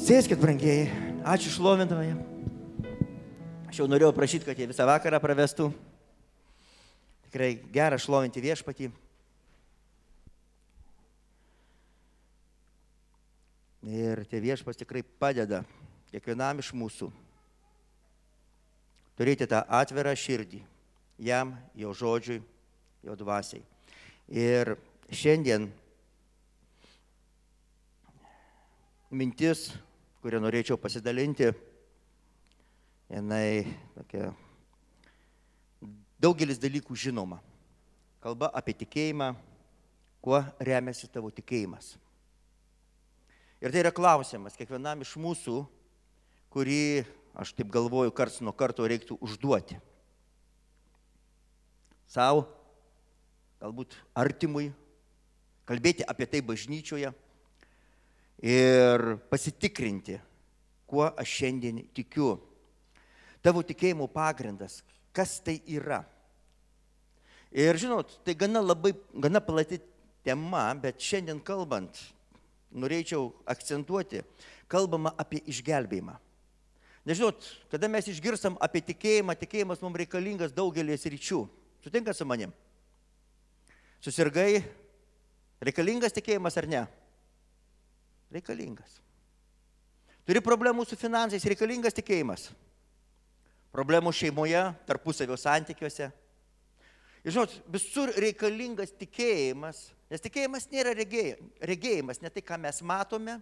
Sėskit, brangieji. Ačiū šlovintojai. Aš jau norėjau prašyti, kad jie visą vakarą pravestų. Tikrai gera šlovinti viešpatį. Ir tie viešpas tikrai padeda kiekvienam iš mūsų turėti tą atvirą širdį jam, jo žodžiui, jo dvasiai. Ir šiandien mintis, kurią norėčiau pasidalinti, jinai tokia, daugelis dalykų žinoma. Kalba apie tikėjimą, kuo remiasi tavo tikėjimas. Ir tai yra klausimas kiekvienam iš mūsų, kurį, aš taip galvoju, karts nuo karto reiktų užduoti. Sau, galbūt artimui, kalbėti apie tai bažnyčioje ir pasitikrinti, kuo aš šiandien tikiu. Tavo tikėjimo pagrindas, kas tai yra. Ir žinot, tai gana plati tema, bet šiandien kalbant, norėčiau akcentuoti, kalbama apie išgelbėjimą. Nežinot, kada mes išgirstam apie tikėjimą, tikėjimas mums reikalingas daugelį sričių. Sutinka su manim? Susirgai, reikalingas tikėjimas ar ne? Reikalingas. Turi problemų su finansais, reikalingas tikėjimas. Problemų šeimoje, tarpusavio santykiuose. Ir žinot, visur reikalingas tikėjimas, nes tikėjimas nėra regėjimas, ne tai, ką mes matome,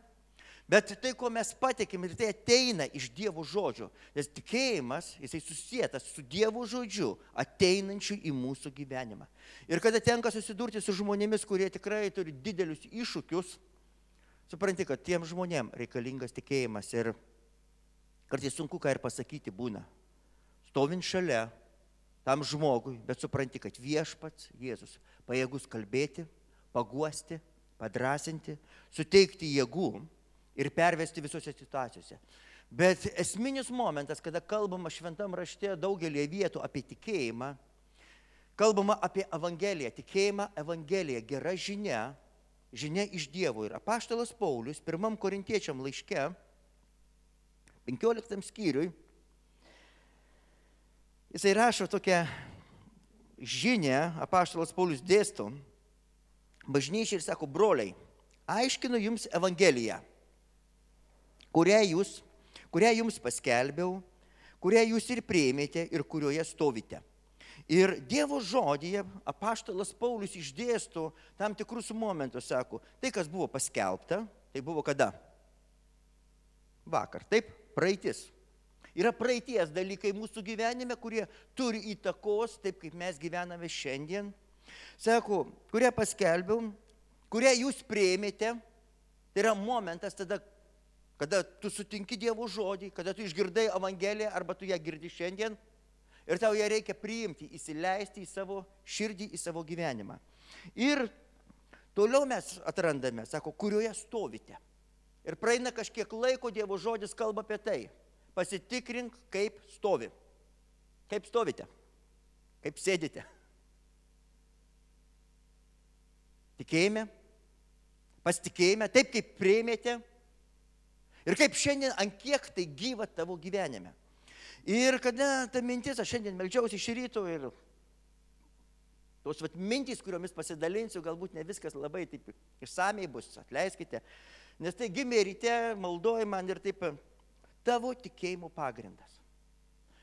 bet tai, ko mes patikim, ir tai ateina iš Dievo žodžio. Nes tikėjimas, jisai susietas su Dievo žodžiu, ateinančiu į mūsų gyvenimą. Ir kada tenka susidurti su žmonėmis, kurie tikrai turi didelius iššūkius, supranti, kad tiem žmonėm reikalingas tikėjimas. Ir kartais sunku ką ir pasakyti būna. Stovint šalia tam žmogui, bet supranti, kad viešpats Jėzus pajėgus kalbėti, paguosti, padrasinti, suteikti jėgų ir pervesti visose situacijose. Bet esminis momentas, kada kalbama šventam rašte daugelį vietų apie tikėjimą, kalbama apie Evangeliją. Tikėjimą Evangelija, gera žinia, žinia iš Dievo. Ir apaštalas Paulius 1 Korintiečiam laiške, 15 skyriui, jisai rašo tokią žinią, apaštalas Paulius dėsto bažnyčiai ir sako: broliai, aiškinu jums Evangeliją, kurią jums paskelbiau, kurią jūs ir priėmėte ir kurioje stovite. Ir Dievo žodyje apaštalas Paulius išdėsto tam tikrus momentus, sako, tai, kas buvo paskelbta, tai buvo kada? Vakar, taip, praeitis. Yra praeities dalykai mūsų gyvenime, kurie turi įtakos, taip kaip mes gyvename šiandien. Sako, kurią paskelbiau, kurią jūs priėmėte, tai yra momentas tada, kada tu sutinki Dievo žodį, kada tu išgirdai Evangeliją arba tu ją girdi šiandien ir tau ją reikia priimti, įsileisti į savo širdį, į savo gyvenimą. Ir toliau mes atrandame, sako, kurioje stovite. Ir praeina kažkiek laiko, Dievo žodis kalba apie tai. Pasitikrink, kaip stovi. Kaip stovite, kaip sėdite. Tikėjime, pasitikėjime, taip kaip priėmėte ir kaip šiandien, ant kiek tai gyva tavo gyvenime. Ir kada ta mintis, aš šiandien meldžiausi iš ryto ir tos mintys, kuriomis pasidalinsiu, galbūt ne viskas labai taip išsamiai bus, atleiskite, nes tai gimė ryte, maldoji man ir taip tavo tikėjimo pagrindas.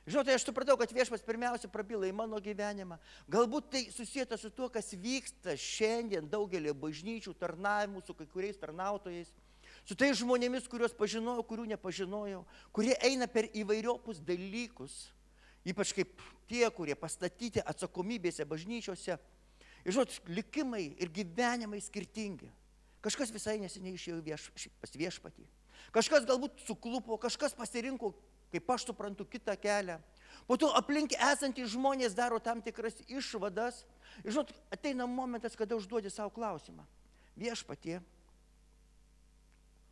Žinote, aš supratau, kad viešpats pirmiausia prabila į mano gyvenimą. Galbūt tai susijęta su tuo, kas vyksta šiandien daugelį bažnyčių tarnavimų, su kai kuriais tarnautojais, su tais žmonėmis, kuriuos pažinojau, kurių nepažinojau, kurie eina per įvairiopus dalykus, ypač kaip tie, kurie pastatyti atsakomybėse bažnyčiose. Ir žinot, likimai ir gyvenimai skirtingi. Kažkas visai neseniai išėjo pas viešpatį. Kažkas galbūt suklupo, kažkas pasirinko, kaip aš suprantu, kitą kelią. Po to aplink esantys žmonės daro tam tikras išvadas. Ir žinot, ateina momentas, kada užduodi savo klausimą. Viešpatie,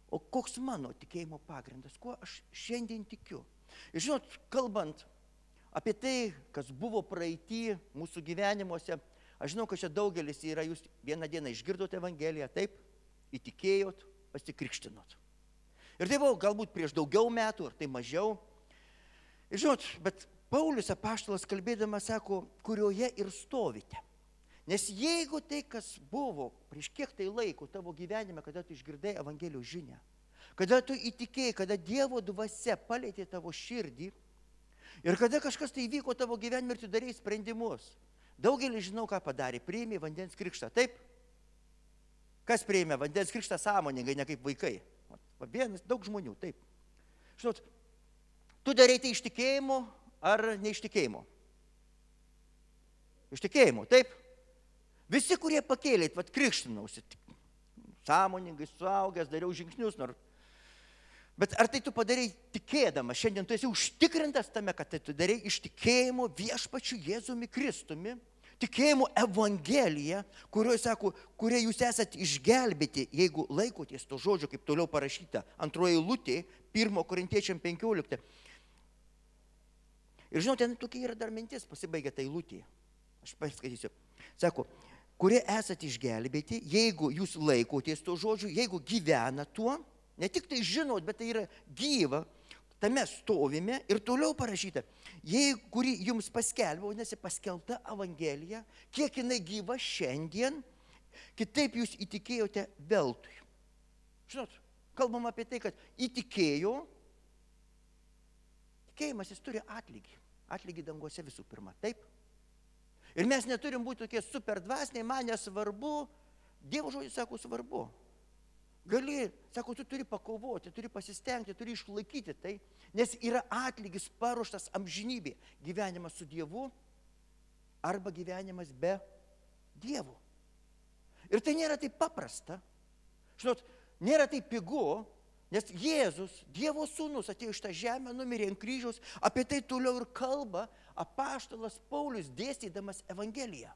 o koks mano tikėjimo pagrindas? Kuo aš šiandien tikiu? Ir žinot, kalbant apie tai, kas buvo praeity mūsų gyvenimuose, aš žinau, kad čia daugelis yra, jūs vieną dieną išgirdote Evangeliją, taip, įtikėjot, pasikrikštinot. Ir tai buvo galbūt prieš daugiau metų, ar tai mažiau. Ir žinot, bet Paulius apaštalas kalbėdamas sako, kurioje ir stovite. Nes jeigu tai, kas buvo prieš kiek tai laiko tavo gyvenime, kada tu išgirdai Evangelijos žinią, kada tu įtikėjai, kada Dievo dvasia palietė tavo širdį ir kada kažkas tai įvyko tavo gyvenime ir tu darei sprendimus. Daugelis žinau, ką padarė. Priėmė vandens krikštą. Taip? Kas priėmė vandens krikštą sąmoningai, ne kaip vaikai? Vienas, daug žmonių. Taip. Žinot, tu darei tai iš tikėjimo ar ne iš tikėjimo? Iš tikėjimo, taip? Visi, kurie pakėlėt, krikštinausi, sąmoningai, suaugęs, dariau žingsnius, bet ar tai tu padarai tikėdamas? Šiandien tu esi užtikrintas tame, kad tai tu darai iš tikėjimo viešpačiu Jėzumi Kristumi, tikėjimo Evangelija, kurioje sako, kurie jūs esat išgelbėti, jeigu laikotės to žodžio, kaip toliau parašyta, antroji eilutė, 1 Korintiečiam 15. Ir žinau, ten tokia yra dar mintis, pasibaigia ta eilutė. Aš paskaitysiu. Sako, kurie esat išgelbėti, jeigu jūs laikotės to žodžio, jeigu gyvena tuo, ne tik tai žinot, bet tai yra gyva, tame stovime ir toliau parašyta, kuri jums paskelbė, vadinasi paskelbta Evangelija, kiek jinai gyva šiandien, kitaip jūs įtikėjote veltui. Žinot, kalbam apie tai, kad įtikėjo, tikėjimas jis turi atlygį. Atlygį danguose visų pirma, taip? Ir mes neturim būti tokie super dvasiniai, man nesvarbu, Dievo žodis sako svarbu. Gali, sako, tu turi pakovoti, turi pasistengti, turi išlaikyti tai, nes yra atlygis paruoštas amžinybė. Gyvenimas su Dievu arba gyvenimas be Dievo. Ir tai nėra taip paprasta. Žinot, nėra taip pigu, nes Jėzus, Dievo sūnus, atėjo iš tą žemę, numirė ant kryžiaus, apie tai toliau ir kalba apaštalas Paulius dėstydamas Evangeliją,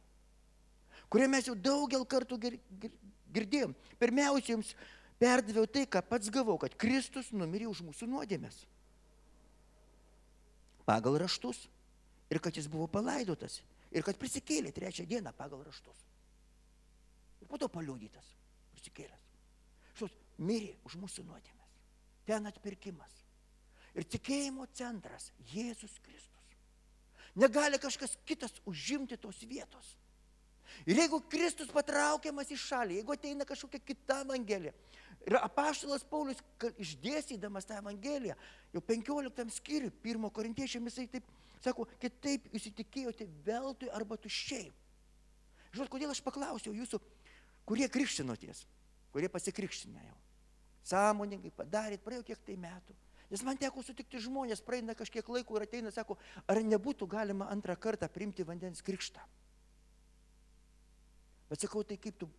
kurią mes jau daugel kartų girdėjom. Pirmiausia, jums perdaviau tai, ką pats gavau, kad Kristus numirė už mūsų nuodėmes pagal raštus ir kad jis buvo palaidotas ir kad prisikėlė 3 dieną pagal raštus. Ir po to paliudytas, prisikėlęs. Štai, mirė už mūsų nuodėmes. Ten atpirkimas. Ir tikėjimo centras Jėzus Kristus. Negali kažkas kitas užimti tos vietos. Ir jeigu Kristus patraukiamas į šalį, jeigu ateina kažkokia kita Evangelija, ir apaštalas Paulius išdėstydamas tą Evangeliją, jau 15 skyriui, 1 Korintiečiam, jisai taip sako, kitaip jūs įtikėjote veltui arba tuščiai. Žinot, kodėl aš paklausiau jūsų, kurie krikštinoties, kurie pasikrikštinę jau. Sąmoningai padarėt, praėjo kiek tai metų. Nes man teko sutikti žmonės, praeina kažkiek laiko ir ateina, sako, ar nebūtų galima antrą kartą priimti vandens krikštą. Bet sakau, tai kaip tu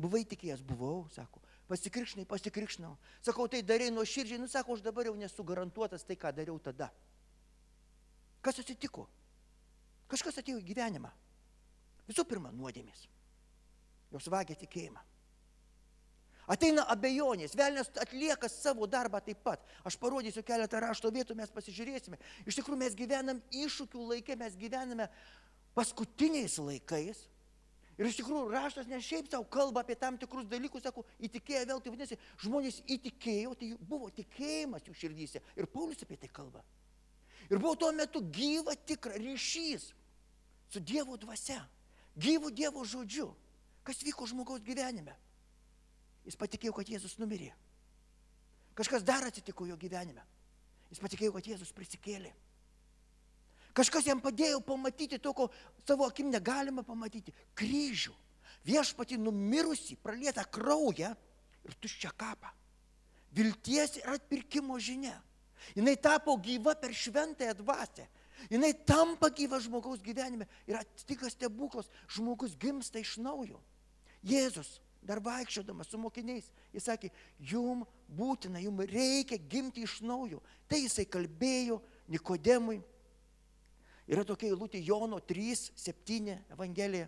buvai tikėjęs? Buvau, sako, pasikrikšnau. Sakau, tai darei nuoširdžiai, sako, aš dabar jau nesu garantuotas tai, ką dariau tada. Kas atsitiko? Kažkas atėjo į gyvenimą. Visų pirma, nuodėmės. Jos vagia tikėjimą. Ateina abejonės, velnias atlieka savo darbą taip pat. Aš parodysiu keletą rašto vietų, mes pasižiūrėsime. Iš tikrųjų, mes gyvenam iššūkių laikė, mes gyvename paskutiniais laikais. Ir iš tikrųjų, raštas ne šiaip savo kalba apie tam tikrus dalykus, sako, įtikėję vėl, tai vadinasi, žmonės įtikėjo, tai buvo tikėjimas jų širdyse. Ir Paulius apie tai kalba. Ir buvo tuo metu gyva tikra ryšys su Dievo dvasia, gyvu Dievo žodžiu. Kas vyko žmogaus gyvenime? Jis patikėjo, kad Jėzus numirė. Kažkas dar atsitiko jo gyvenime. Jis patikėjo, kad Jėzus prisikėlė. Kažkas jam padėjo pamatyti to, ko savo akim negalima pamatyti. Kryžių. Viešpatį numirusi, pralietą kraują ir tuščią kapą. Vilties ir atpirkimo žinia. Jinai tapo gyva per šventąją dvasią. Jinai tampa gyva žmogaus gyvenime. Ir atsitikas stebuklas, žmogus gimsta iš naujo. Jėzus, dar vaikščiodamas su mokiniais, jis sakė, jum būtina, jum reikia gimti iš naujo. Tai jisai kalbėjo Nikodemui. Yra tokia eilutė Jono 3:7 Evangelija.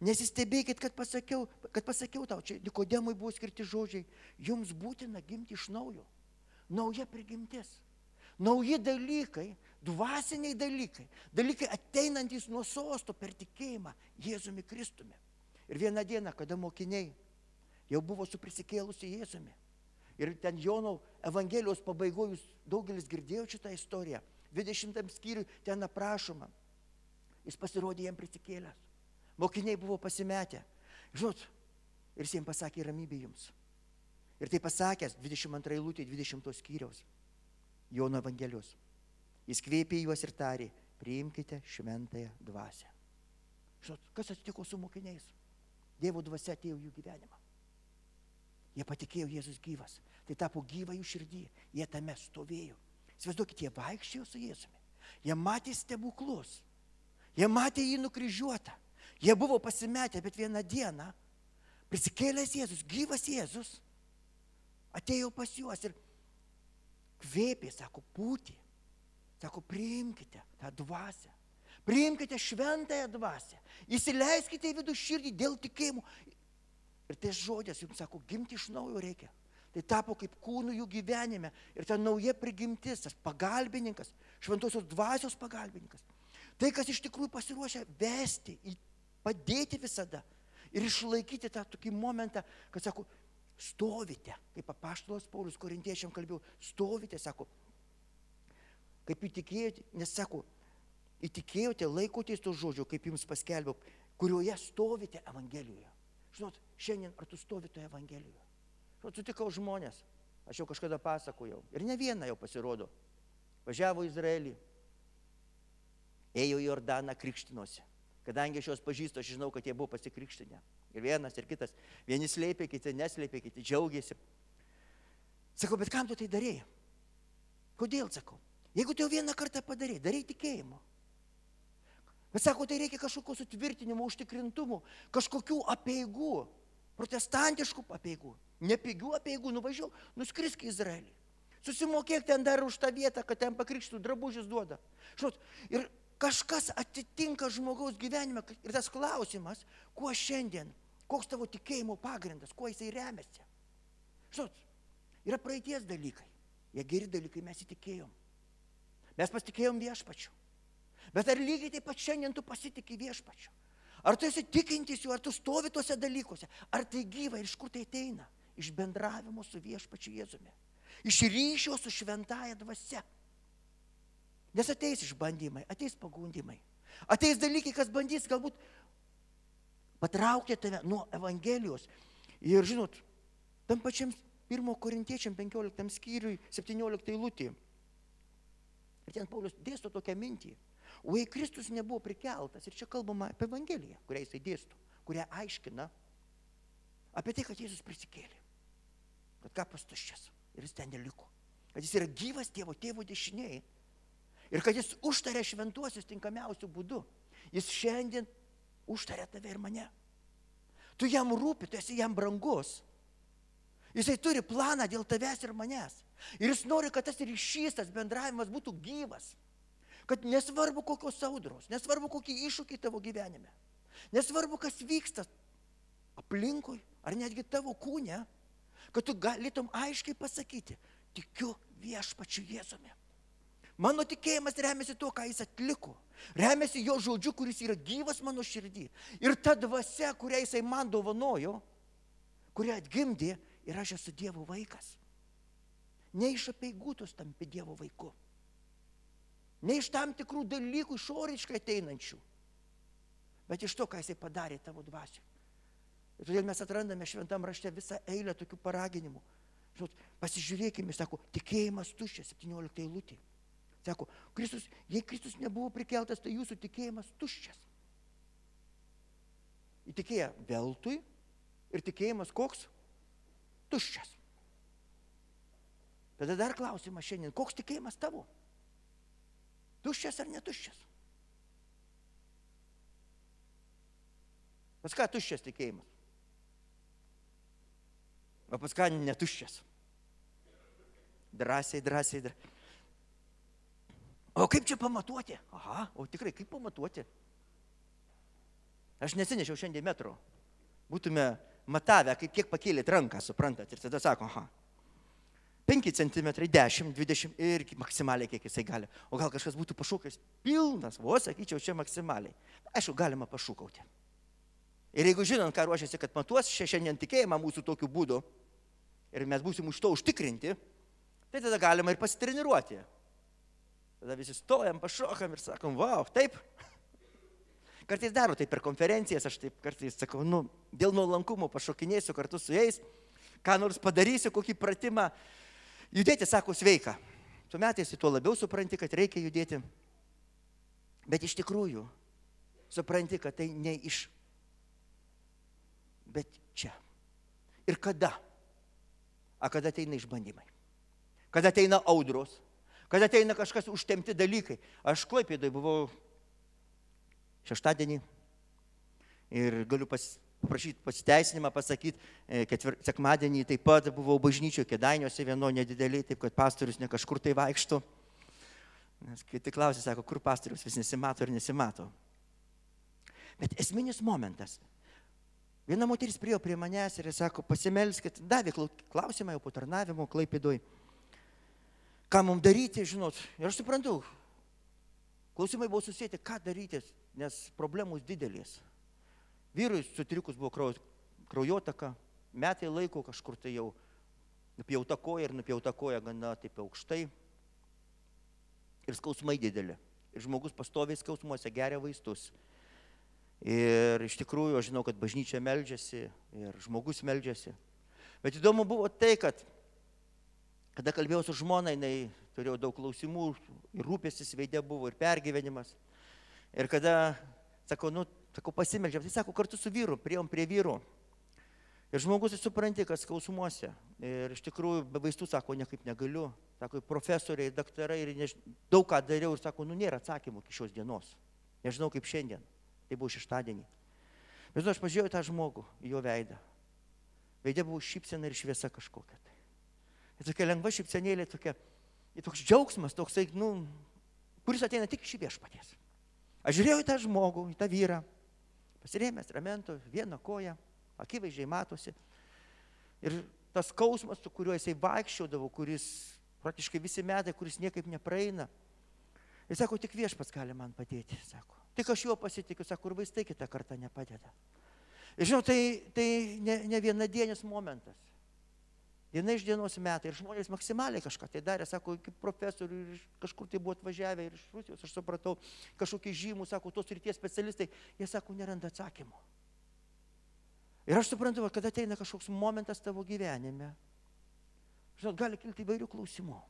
Nesistebėkit, kad pasakiau tau, čia Nikodemui buvo skirti žodžiai, jums būtina gimti iš naujo. Nauja prigimtis. Nauji dalykai, dvasiniai dalykai ateinantys nuo sosto per tikėjimą Jėzumi Kristumi. Ir vieną dieną, kada mokiniai jau buvo su prisikėlusiu Jėzumi, Ir ten Jono Evangelijos pabaigoje, jūs daugelis girdėjo šitą istoriją, 20 skyriui ten aprašoma. Jis pasirodė jam prisikėlęs. Mokiniai buvo pasimetę. Žinot, ir jis jiems pasakė ramybė jums. Ir tai pasakęs 22 eilutė 20 skyriaus Jono Evangelijos. Jis kvėpė juos ir tarė, priimkite šventąją dvasią. Žinot, kas atsitiko su mokiniais? Dievo dvasia atėjo jų gyvenimą. Jie patikėjo Jėzus gyvas. Tai tapo gyva jų širdį. Jie tame stovėjo. Įsivaizduokit, jie vaikščiojo su Jėzumi. Jie matė stebuklus. Jie matė jį nukryžiuotą. Jie buvo pasimetę, bet vieną dieną prisikėlęs Jėzus, gyvas Jėzus, atėjo pas juos ir kvėpė, sako, pūtė. Sako, priimkite tą dvasią. Priimkite šventąją dvasią. Įsileiskite į vidų širdį dėl tikėjimų. Ir tai žodis jums sako, gimti iš naujo reikia. Tai tapo kaip kūnų jų gyvenime. Ir ta nauja prigimtis, tas pagalbininkas, šventosios dvasios pagalbininkas. Tai, kas iš tikrųjų pasiruošia vesti, padėti visada. Ir išlaikyti tą tokį momentą, kad sako, stovite, kaip apaštalas Paulius korintiečiam kalbėjo, stovite, sako, kaip įtikėjote, nes sako, įtikėjote, laikotės to žodžio, kaip jums paskelbiau, kurioje stovite Evangelijoje. Žinot, šiandien ar tu stovi toje Evangelijoje? Žinot, sutikau žmonės, aš jau kažkada pasakojau, ir ne vieną jau pasirodo, važiavo į Izraelį, ėjo į Jordaną, krikštinosi. Kadangi aš juos pažįstu, aš žinau, kad jie buvo pasikrikštinę. Ir vienas, ir kitas. Vieni slėpė, kiti neslėpė, kiti džiaugiasi. Sakau, bet kam tu tai darėjai? Kodėl, sakau? Jeigu tu jau vieną kartą padarėjai, darai tikėjimo. Bet sako, tai reikia kažkokio sutvirtinimo, užtikrintumo, kažkokių apeigų, protestantiškų apeigų, nepigių apeigų, nuvažiuok, nuskrisk į Izraelį. Susimokėk ten dar už tą vietą, kad ten pakrikštų, drabužis duoda. Žinot, ir kažkas atitinka žmogaus gyvenime ir tas klausimas, kuo šiandien, koks tavo tikėjimo pagrindas, kuo jisai remiasi. Žinot, yra praeities dalykai, jie geri dalykai, mes įtikėjom. Mes pasitikėjom viešpačiu. Bet ar lygiai taip pat šiandien tu pasitikė viešpačiu? Ar tu esi tikintis jų, ar tu stovi tuose dalykuose? Ar tai gyva ir iš kur tai ateina? Iš bendravimo su viešpačiu Jėzumi. Iš ryšio su šventąja dvasia. Nes ateis išbandymai, ateis pagundimai. Ateis dalykai, kas bandys galbūt patraukti tave nuo Evangelijos. Ir žinot, tam pačiam 1 Korintiečiam 15 skyriui 17 eilutė. Ir ten Paulius dėsto tokią mintį. O jei Kristus nebuvo prikeltas, ir čia kalbama apie Evangeliją, kurią jisai dėsto, kurią aiškina apie tai, kad Jėzus prisikėlė. Kad kapas tuščias ir jis ten neliko. Kad jis yra gyvas Dievo tėvo dešinėje. Ir kad jis užtarė šventuosius tinkamiausių būdų. Jis šiandien užtarė tave ir mane. Tu jam rūpi, tu esi jam brangus. Jisai turi planą dėl tavęs ir manęs. Ir jis nori, kad tas ryšys, tas bendravimas būtų gyvas. Kad nesvarbu kokios audros, nesvarbu kokie iššūkiai tavo gyvenime. Nesvarbu, kas vyksta aplinkui, ar netgi tavo kūne, kad tu galėtum aiškiai pasakyti, tikiu viešpačiu Jėzumi. Mano tikėjimas remiasi tuo, ką jis atliko. Remiasi jo žodžiu, kuris yra gyvas mano širdį. Ir ta dvasia, kurią jisai man dovanojo, kurią atgimdė, ir aš esu Dievo vaikas. Ne iš apeigų tu tampi Dievo vaiku. Ne iš tam tikrų dalykų išoriškai ateinančių, bet iš to, ką jisai padarė tavo dvasiui. Ir todėl mes atrandame šventam rašte visą eilę tokių paraginimų. Žinot, pasižiūrėkime, sako, tikėjimas tuščias, 17 eilutė. Sako, jei Kristus nebuvo prikeltas, tai jūsų tikėjimas tuščias. Įtikėję veltui ir tikėjimas koks? Tuščias. Tada dar klausimas šiandien, koks tikėjimas tavo? Tuščias ar netuščias? Pas ką tuščias tikėjimas? O pas ką netuščias? Drąsiai. O kaip čia pamatuoti? Aha, o tikrai, kaip pamatuoti? Aš nesinešiau šiandien metro. Būtume matavę, kiek pakėlėt ranką, suprantat, ir tada sako, aha, 5 cm, 10, 20 ir maksimaliai, kiek jisai gali. O gal kažkas būtų pašūkęs pilnas, vos, sakyčiau, čia maksimaliai. Aišku, galima pašūkauti. Ir jeigu žinant, ką ruošiasi, kad matuos šiandien tikėjimą mūsų tokiu būdu, ir mes būsim už to užtikrinti, tai tada galima ir pasitreniruoti. Tada visi stojam, pašokam ir sakom, wow, taip. Kartais daro tai per konferencijas, aš taip kartais sakau, dėl nuolankumo pašokinėsiu kartu su jais, ką nors padarysiu, kokį pratimą. Judėti, sako, sveika. Su metais tuo labiau supranti, kad reikia judėti. Bet iš tikrųjų, supranti, kad tai ne iš, bet čia. Ir kada? Kada ateina išbandymai? Kada ateina audros? Kada ateina kažkas užtemti dalykai? Aš Klaipėdoje buvau šeštadienį ir galiu paprašyti pasiteisinimą pasakyti, sekmadienį taip pat buvau bažnyčioje Kėdainiuose vieno nedideliai, taip kad pastorius ne kažkur tai vaikšto. Nes kai tik klausė, sako, kur pastorius vis nesimato ir nesimato. Bet esminis momentas. Viena moteris priėjo prie manęs ir sako, pasimelskit, davė klausimą jau po tarnavimo Klaipėdoje. Ką mums daryti, žinot, ir aš suprantu, klausimai buvo susėti, ką daryti, nes problemos didelės. Vyrui sutrikus buvo kraujotaka, metai laiko kažkur tai jau nupjauta koja ir nupjauta koja gana taip aukštai. Ir skausmai didelė. Ir žmogus pastoviai skausmuose geria vaistus. Ir iš tikrųjų aš žinau, kad bažnyčia meldžiasi ir žmogus meldžiasi. Bet įdomu buvo tai, kad kada kalbėjau su žmona, jinai turėjo daug klausimų, ir rūpestis veide buvo, ir pergyvenimas. Ir kada, sakau, pasimeldžiam, tai sako, kartu su vyru, priėjom prie vyru. Ir žmogus supranti, kad skausmuose. Ir iš tikrųjų, be vaistų, sako, niekaip negaliu. Sako, profesoriai, daktarai, ir daug ką dariau, ir sako, nėra atsakymų iki šios dienos. Nežinau, kaip šiandien. Tai buvo šeštadienį. Bet aš pažiūrėjau tą žmogų, į jo veidą. Veide buvo šypsena ir šviesa kažkokia. Ir tokia lengva šypsenėlė, toks džiaugsmas, toksai, kuris ateina tik iš viešpaties. Aš žiūrėjau į tą žmogų, į tą vyrą, pasirėmęs ramento, vieną koją, akivaizdžiai matosi. Ir tas skausmas, su kuriuo jisai vaikščiodavo, kuris praktiškai visi metai, kuris niekaip nepraeina. Ir sako, tik viešpats gali man padėti, sako. Tik aš juo pasitikiu, sako, ir vaistai kitą kartą nepadeda. Ir žinau, tai ne vienadienis momentas. Diena iš dienos metai ir žmonės maksimaliai kažką tai darė, sako, kaip profesorių ir kažkur tai buvo atvažiavę ir iš Rusijos, aš supratau, kažkokie žymų, sako, tos ryties specialistai, jie sako, neranda atsakymų. Ir aš suprantu, kad ateina kažkoks momentas tavo gyvenime, žinot, gali kilti įvairių klausimų.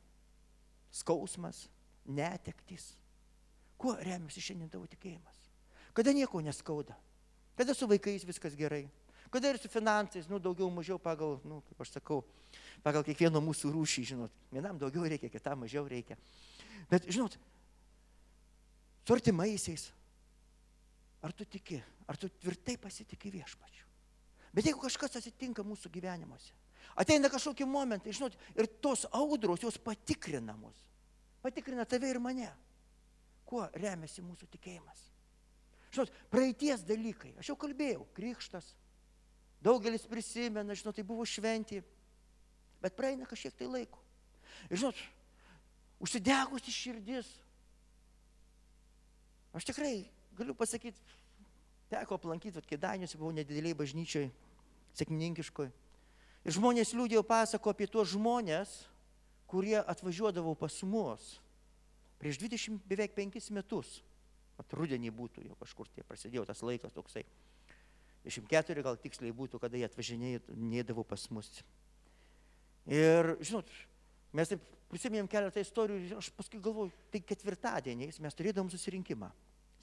Skausmas, netektys. Kuo remiasi šiandien tavo tikėjimas? Kada nieko neskauda? Kada su vaikais viskas gerai? Kada ir su finansais, daugiau mažiau pagal, kaip aš sakau, pagal kiekvieno mūsų rūšį, žinot, vienam daugiau reikia, kitam mažiau reikia. Bet, žinot, su artimaisiais, ar tu tiki, ar tu tvirtai pasitiki viešpačiu? Bet jeigu kažkas atsitinka mūsų gyvenimuose, ateina kažkokie momentai, žinot, ir tos audros, jos patikrina mus, patikrina tave ir mane. Kuo remiasi mūsų tikėjimas? Žinot, praeities dalykai, aš jau kalbėjau, krikštas, daugelis prisimena, žinot, tai buvo šventė, bet praeina kažkiek tai laiko. Ir žinot, užsidegusi širdis. Aš tikrai galiu pasakyti, teko aplankyti, Kėdainiuose buvau nedideliai bažnyčioj, Sekmininkiškoj. Ir žmonės liūdėjo pasako apie tuos žmonės, kurie atvažiuodavo pas mus prieš 20 beveik 5 metus. Rudenį būtų jau kažkur tie prasidėjo tas laikas toksai. 24 gal tiksliai būtų, kada jie atvažinėdavo pas mus. Ir, žinot, mes taip prisiminėm keletą istorijų ir aš paskui galvoju, tai ketvirtadieniais mes turėdavom susirinkimą.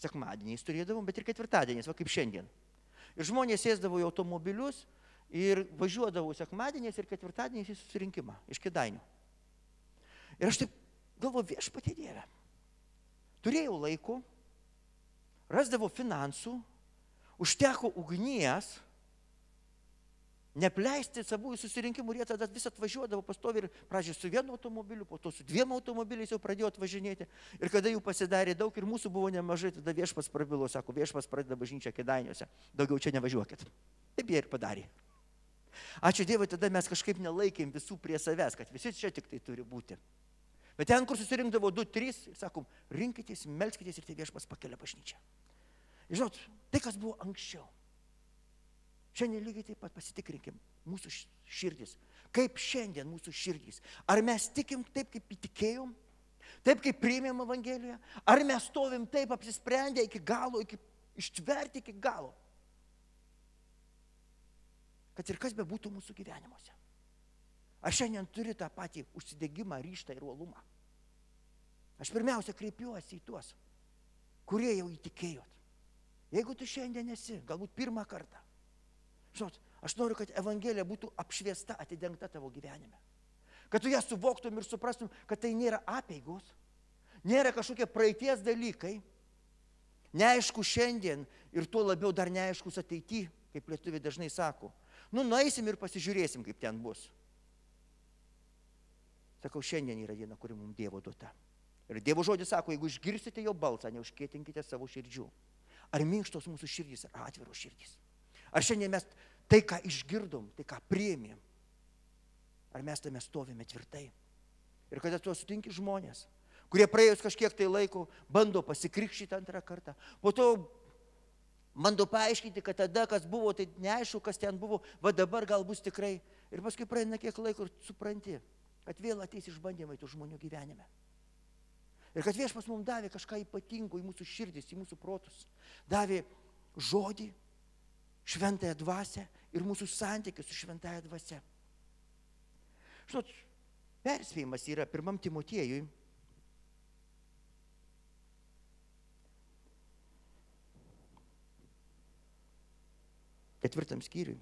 Sekmadieniais turėdavom, bet ir ketvirtadieniais, va kaip šiandien. Ir žmonės sėsdavo į automobilius ir važiuodavo sekmadieniais ir ketvirtadieniais į susirinkimą iš Kėdainių. Ir aš taip galvoju, viešpatie Dieve. Turėjau laiko, rasdavo finansų, užteko ugnies, nepleisti savųjų susirinkimų ir jie tada vis atvažiuodavo pastovi ir pradžiai su vienu automobiliu, po to su 2 automobiliais jau pradėjo atvažinėti. Ir kada jų pasidarė daug ir mūsų buvo nemažai, tada viešpats prabilo, sako, viešpats pradeda bažnyčią Kėdainiuose, daugiau čia nevažiuokit. Taip jie ir padarė. Ačiū Dievui, tada mes kažkaip nelaikėm visų prie savęs, kad visi čia tik tai turi būti. Bet ten, kur susirinkdavo 2-3, ir sakom, rinkitės, melskitės ir tai viešpats pakelia bažnyčią. Žinot, tai kas buvo anksčiau. Šiandien lygiai taip pat pasitikrinkim mūsų širdis. Kaip šiandien mūsų širdys? Ar mes tikim taip, kaip įtikėjom? Taip, kaip priėmėm Evangeliją? Ar mes stovim taip apsisprendę iki galo, ištverti iki galo? Kad ir kas bebūtų mūsų gyvenimuose. Ar šiandien turi tą patį užsidegimą, ryžtą ir uolumą? Aš pirmiausia kreipiuosi į tuos, kurie jau įtikėjot. Jeigu tu šiandien esi, galbūt pirmą kartą, žinot, aš noriu, kad Evangelija būtų apšviesta, atidengta tavo gyvenime. Kad tu ją suvoktum ir suprastum, kad tai nėra apeigos, nėra kažkokie praeities dalykai, neaišku šiandien ir tuo labiau dar neaiškus ateityje, kaip lietuviai dažnai sako. Nueisim ir pasižiūrėsim, kaip ten bus. Sakau, šiandien yra diena, kuri mums Dievo duota. Ir Dievo žodis sako, jeigu išgirsite jo balsą, neužkietinkite savo širdžių. Ar minkštos mūsų širdys, ar atviros širdys? Ar šiandien mes tai, ką išgirdom, tai, ką priėmėm, ar mes tame stovime tvirtai? Ir kada tu sutinki žmonės, kurie praėjus kažkiek tai laiko bando pasikrikštyti antrą kartą, po to bando paaiškinti, kad tada, kas buvo, tai neaišku, kas ten buvo, va dabar gal bus tikrai. Ir paskui praeina kiek laiko ir supranti, kad vėl ateis išbandymai tų žmonių gyvenime. Ir kad Viešpats mums davė kažką ypatingo į mūsų širdis, į mūsų protus. Davė žodį, šventąją dvasią ir mūsų santykius su šventąja dvasia. Žinot, perspėjimas yra 1 Timotiejui. Ketvirtam skyriui,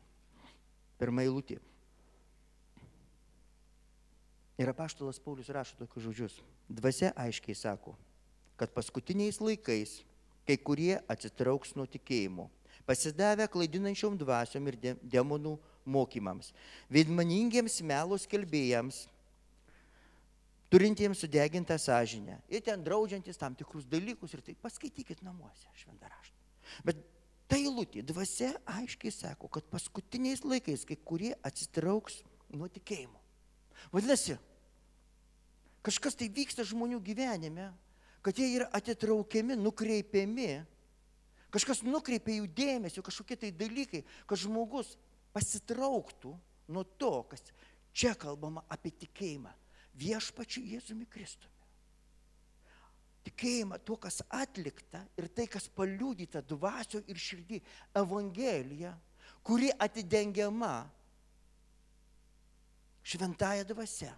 1 eilutė. Ir apaštalas Paulius rašo tokius žodžius. Dvasia aiškiai sako, kad paskutiniais laikais kai kurie atsitrauks nuo tikėjimo, pasidavę klaidinančiom dvasiom ir demonų mokymams, veidmaningiems melo skelbėjams, turintiems sudegintą sąžinę ir ten draudžiantis tam tikrus dalykus ir tai paskaitykit namuose šventą raštą. Bet tai eilutė, dvasia aiškiai sako, kad paskutiniais laikais kai kurie atsitrauks nuo tikėjimo. Vadinasi, kažkas tai vyksta žmonių gyvenime, kad jie yra atitraukiami, nukreipiami, kažkas nukreipia jų dėmesio, kažkokie tai dalykai, kad žmogus pasitrauktų nuo to, kas čia kalbama apie tikėjimą, viešpačiu Jėzumi Kristumi. Tikėjimą, to, kas atlikta ir tai, kas paliudyta dvasio ir širdį, Evangelija, kuri atidengiama šventąja dvasia,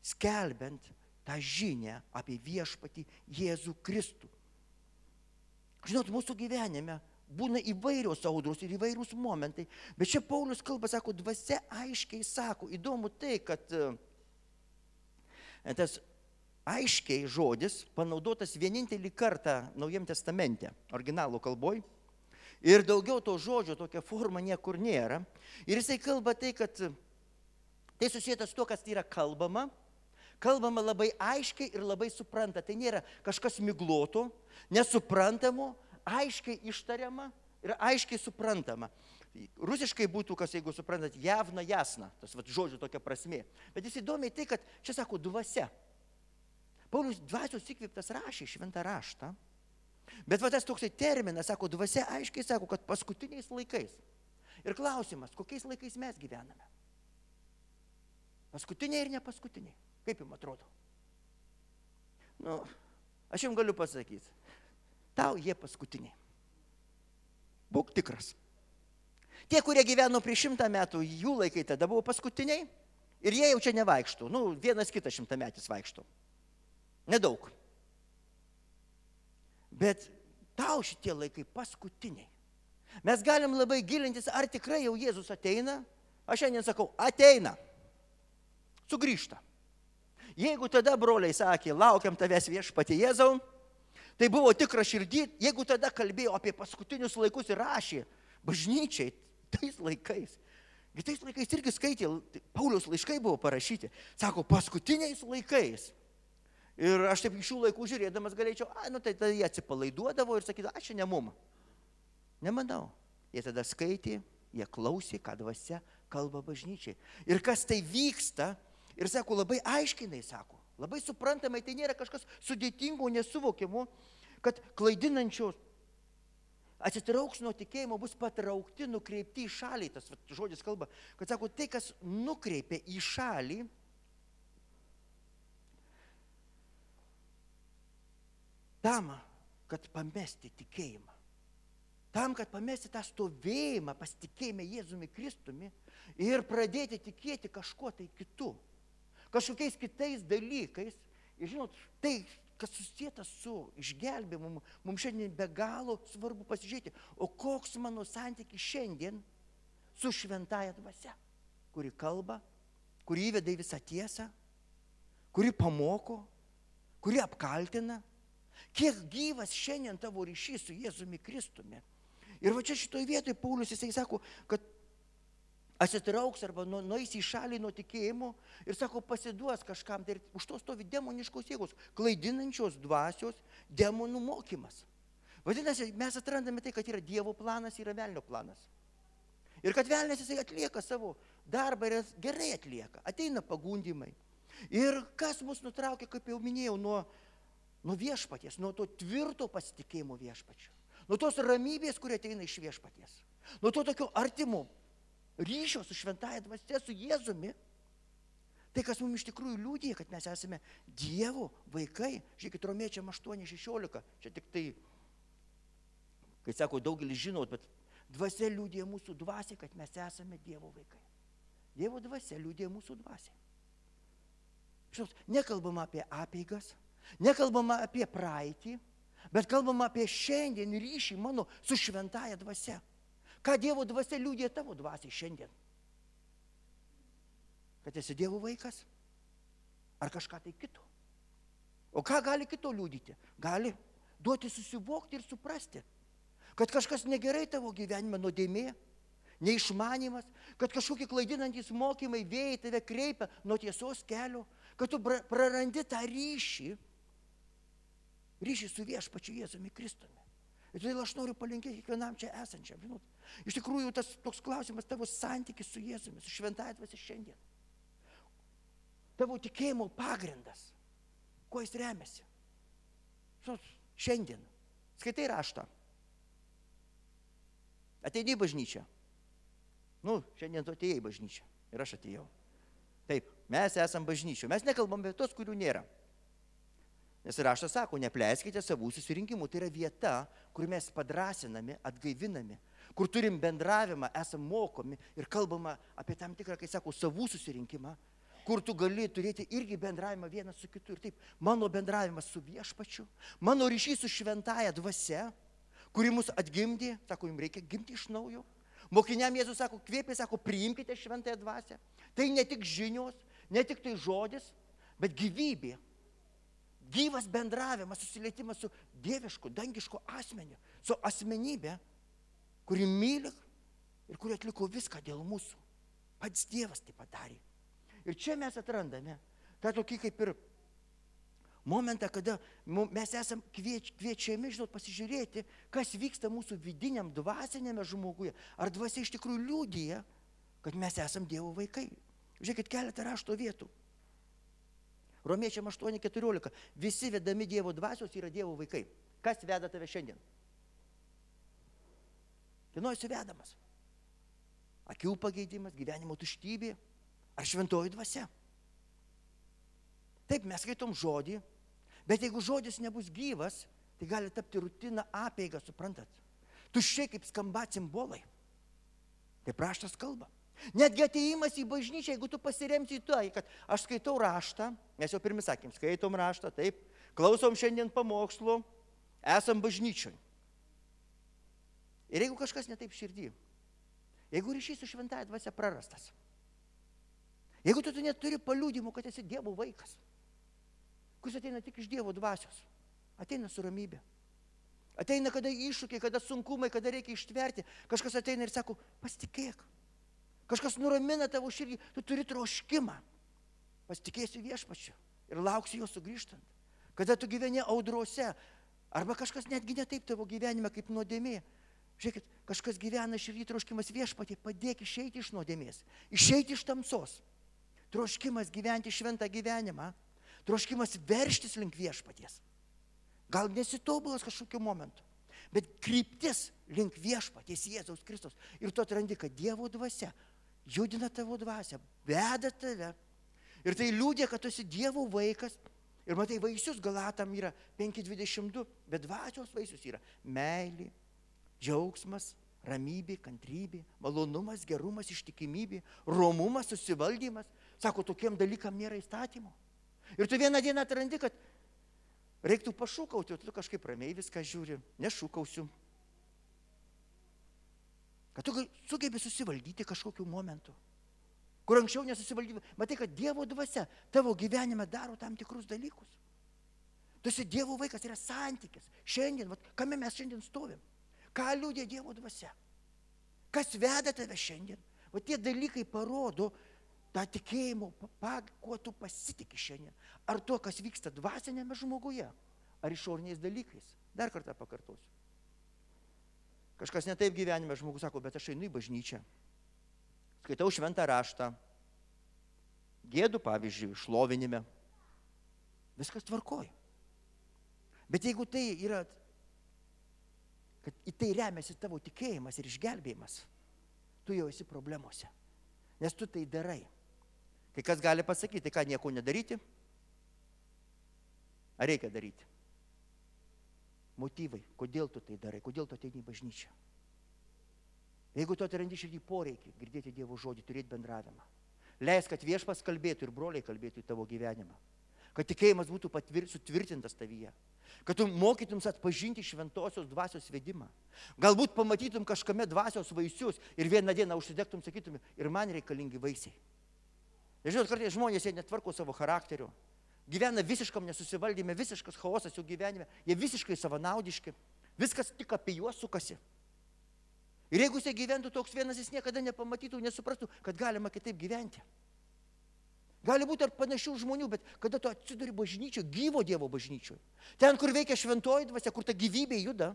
skelbiant tą žinią apie viešpatį Jėzų Kristų. Žinot, mūsų gyvenime būna įvairios audros ir įvairūs momentai, bet čia Paulius kalba, sako, dvasia aiškiai sako, įdomu tai, kad tas aiškiai žodis panaudotas vienintelį kartą Naujam testamente, originalo kalboj, ir daugiau to žodžio tokia forma niekur nėra. Ir jisai kalba tai, kad tai susijęs su to, kas yra kalbama labai aiškiai ir labai supranta. Tai nėra kažkas migloto, nesuprantamo, aiškiai ištariama ir aiškiai suprantama. Rusiškai būtų, kas jeigu suprantat, javna jasna, tas žodžio tokia prasmė. Bet jis įdomiai tai, kad čia sako dvasia. Paulius dvasios įkvėptas rašė šventą raštą, bet tas toksai terminas, sako, dvasia aiškiai sako, kad paskutiniais laikais. Ir klausimas, kokiais laikais mes gyvename? Paskutiniai ir nepaskutiniai. Kaip jums atrodo? Aš jums galiu pasakyti, tau jie paskutiniai. Būk tikras. Tie, kurie gyveno prieš 100 metų, jų laikai tada buvo paskutiniai ir jie jau čia nevaikšto. Vienas kitas 100-metis vaikšto. Nedaug. Bet tau šitie laikai paskutiniai. Mes galim labai gilintis, ar tikrai jau Jėzus ateina. Aš šiandien sakau, ateina. Sugrįžta. Jeigu tada broliai sakė, laukiam tavęs viešpatie Jėzau, tai buvo tikra širdį, jeigu tada kalbėjo apie paskutinius laikus ir rašė bažnyčiai tais laikais. Bet tais laikais irgi skaitė, Pauliaus laiškai buvo parašyti, sako, paskutiniais laikais. Ir aš taip iš šių laikų žiūrėdamas galėčiau, tai tada jie atsipalaiduodavo ir sakydavo, čia ne mum. Nemanau. Jie tada skaitė, jie klausė, ką dvasia kalba bažnyčiai. Ir kas tai vyksta, ir sako, labai aiškinai sako, labai suprantamai, tai nėra kažkas sudėtingo, nesuvokiamo, kad klaidinančios atsitrauks nuo tikėjimo, bus patraukti, nukreipti į šalį. Tas žodis kalba, kad sako, tai, kas nukreipia į šalį, tam, kad pamesti tikėjimą. Tam, kad pamesti tą stovėjimą, pasitikėjimą Jėzumi Kristumi ir pradėti tikėti kažkuo tai kitu, kažkokiais kitais dalykais. Ir žinot, tai, kas susijęta su išgelbėjimu, mums šiandien be galo svarbu pasižiūrėti, o koks mano santykis šiandien su šventaja dvasia, kuri kalba, kuri įveda į visą tiesą, kuri pamoko, kuri apkaltina. Kiek gyvas šiandien tavo ryšys su Jėzumi Kristumi. Ir va čia šitoj vietoj Paulius, jisai sako, kad atsitrauks arba nueis į šalį nuo tikėjimo ir sako, pasiduos kažkam. Tai ir už to stovi demoniškos jėgos, klaidinančios dvasios, demonų mokymas. Vadinasi, mes atrandame tai, kad yra Dievo planas, yra velnio planas. Ir kad velnias jisai atlieka savo darbą ir gerai atlieka. Ateina pagundimai. Ir kas mus nutraukia, kaip jau minėjau, nuo viešpaties, nuo to tvirto pasitikėjimo viešpačiu. Nuo tos ramybės, kurie ateina iš viešpaties. Nuo to tokio artimo ryšio su šventaja dvasia, su Jėzumi. Tai, kas mums iš tikrųjų liudija, kad mes esame Dievo vaikai. Žiūrėkit, Romiečiam 8:16. Čia tik tai, kai sako, daugelis žinot, bet dvasia liudija mūsų dvasiai, kad mes esame Dievo vaikai. Dievo dvasia liudija mūsų dvasiai. Žinot, nekalbama apie apeigas, nekalbama apie praeitį, bet kalbama apie šiandien ryšį mano su šventaja dvasia. Ką Dievo dvasia liudija tavo dvasiai šiandien? Kad esi Dievo vaikas? Ar kažką tai kito? O ką gali kito liudyti? Gali duoti susivokti ir suprasti, kad kažkas negerai tavo gyvenime, nuodėmė, neišmanimas, kad kažkokie klaidinantys mokymai vėjai tave kreipia nuo tiesos kelio, kad tu prarandi tą ryšį su viešpačiu Jėzumi Kristumi. Ir todėl aš noriu palinkėti kiekvienam čia esančiam. Žinot, iš tikrųjų, tas toks klausimas, tavo santykis su Jėzumi, su šventąja dvasia šiandien. Tavo tikėjimo pagrindas, kuo jis remiasi. Žinot, šiandien skaitai raštą. Ateini į bažnyčią. Šiandien tu atėjai į bažnyčią. Ir aš atėjau. Taip, mes esam bažnyčių. Mes nekalbam apie tos, kurių nėra. Nes raštas sako, nepleiskite savų susirinkimų. Tai yra vieta, kur mes padrasinami, atgaivinami, kur turim bendravimą, esam mokomi ir kalbama apie tam tikrą, kai sako, savų susirinkimą, kur tu gali turėti irgi bendravimą vienas su kitu. Ir taip, mano bendravimas su viešpačiu, mano ryšys su šventaja dvasia, kuri mus atgimdė, sako, jums reikia gimti iš naujo. Mokiniam Jėzus sako, kvėpė, sako, priimkite šventąją dvasią. Tai ne tik žinios, ne tik tai žodis, bet gyvybė. Gyvas bendravimas, susilietimas su dievišku, dangišku asmeniu, su asmenybė, kuri myli ir kuri atliko viską dėl mūsų. Pats Dievas tai padarė. Ir čia mes atrandame tą tokį kaip ir momentą, kada mes esam kviečiami, žinot, pasižiūrėti, kas vyksta mūsų vidiniam dvasinėme žmoguje. Ar dvasia iš tikrųjų liudija, kad mes esam Dievo vaikai. Žiūrėkit, keletą rašto vietų. Romiečiam 8:14. Visi vedami Dievo dvasios yra Dievo vaikai. Kas veda tave šiandien? Kieno esi vedamas? Akių pageidimas, gyvenimo tuštybė ar šventoji dvasia? Taip, mes skaitom žodį, bet jeigu žodis nebus gyvas, tai gali tapti rutina, apeiga, suprantat? Tuščiai kaip skamba simbolai. Taip raštas kalba. Netgi atėjimas į bažnyčią, jeigu tu pasiremsi į tai, kad aš skaitau raštą, mes jau pirmi sakėm, skaitom raštą, taip, klausom šiandien pamokslų, esam bažnyčioj. Ir jeigu kažkas netaip širdį, jeigu ryšys su šventąja dvasia prarastas, jeigu tu neturi paliudymų, kad esi Dievo vaikas, kuris ateina tik iš Dievo dvasios, ateina su ramybė, ateina kada iššūkiai, kada sunkumai, kada reikia ištverti, kažkas ateina ir sako, pasitikėk. Kažkas nuramina tavo širdį, tu turi troškimą. Pasitikėsi viešpačiu ir lauksi jo sugrįžtant. Kada tu gyveni audrose, arba kažkas netgi ne taip tavo gyvenime kaip nuodėmė. Žiūrėkit, kažkas gyvena širdį troškimas viešpatie, padėk išeiti iš nuodėmės, išeiti iš tamsos. Troškimas gyventi šventą gyvenimą, troškimas verštis link viešpaties. Gal nesitobulas kažkokiu momentu, Bet kryptis link Viešpaties Jėzaus Kristaus. Ir tu atrandi, kad Dievo dvasia judina tavo dvasią, veda tave. Ir tai liūdė, kad tu esi Dievo vaikas. Ir matai, vaisius Galatam yra 5:22, bet dvasios vaisius yra meilė, džiaugsmas, ramybė, kantrybė, malonumas, gerumas, ištikimybė, romumas, susivaldymas. Sako, tokiem dalykam nėra įstatymo. Ir tu vieną dieną atrandi, kad reiktų pašūkauti, o tu kažkaip ramiai viską žiūri, nešūkausiu. Kad tu sugebi susivaldyti kažkokiu momentu, kur anksčiau nesusivaldyti. Matai, kad Dievo dvasia tavo gyvenime daro tam tikrus dalykus. Tu esi Dievo vaikas, yra santykis. Šiandien, kame mes šiandien stovim? Ką liūdė Dievo dvasia? Kas veda tave šiandien? Tie dalykai parodo tą tikėjimo, kuo tu pasitikė šiandien. Ar tuo, kas vyksta dvasinėme žmoguje, ar išoriniais dalykais. Dar kartą pakartosiu. Kažkas ne taip gyvenime, žmogus sako, bet aš einu į bažnyčią. Skaitau šventą raštą. Gėdu, pavyzdžiui, šlovinime. Viskas tvarkoja. Bet jeigu tai yra, kad į tai remiasi tavo tikėjimas ir išgelbėjimas, tu jau esi problemuose. Nes tu tai darai. Kai kas gali pasakyti, ką nieko nedaryti, ar reikia daryti? Motyvai, kodėl tu tai darai, kodėl tu ateini į bažnyčią. Jeigu tu atrandi širdį poreikį, girdėti Dievo žodį, turėti bendravimą. Leis, kad Viešpats kalbėtų ir broliai kalbėtų į tavo gyvenimą. Kad tikėjimas būtų sutvirtintas tavyje. Kad tu mokytums atpažinti šventosios dvasios vedimą. Galbūt pamatytum kažkame dvasios vaisius ir vieną dieną užsidegtum, sakytum, ir man reikalingi vaisiai. Žinot, kartais žmonės jie netvarko savo charakterio. Gyvena visiškam nesusivaldyme, visiškas chaosas jų gyvenime. Jie visiškai savanaudiški. Viskas tik apie juos sukasi. Ir jeigu jis gyventų toks vienas, jis niekada nepamatytų, nesuprastų, kad galima kitaip gyventi. Gali būti ar panašių žmonių, bet kada tu atsiduri bažnyčioje, gyvo Dievo bažnyčioje, ten, kur veikia šventoji dvasia, kur ta gyvybė juda,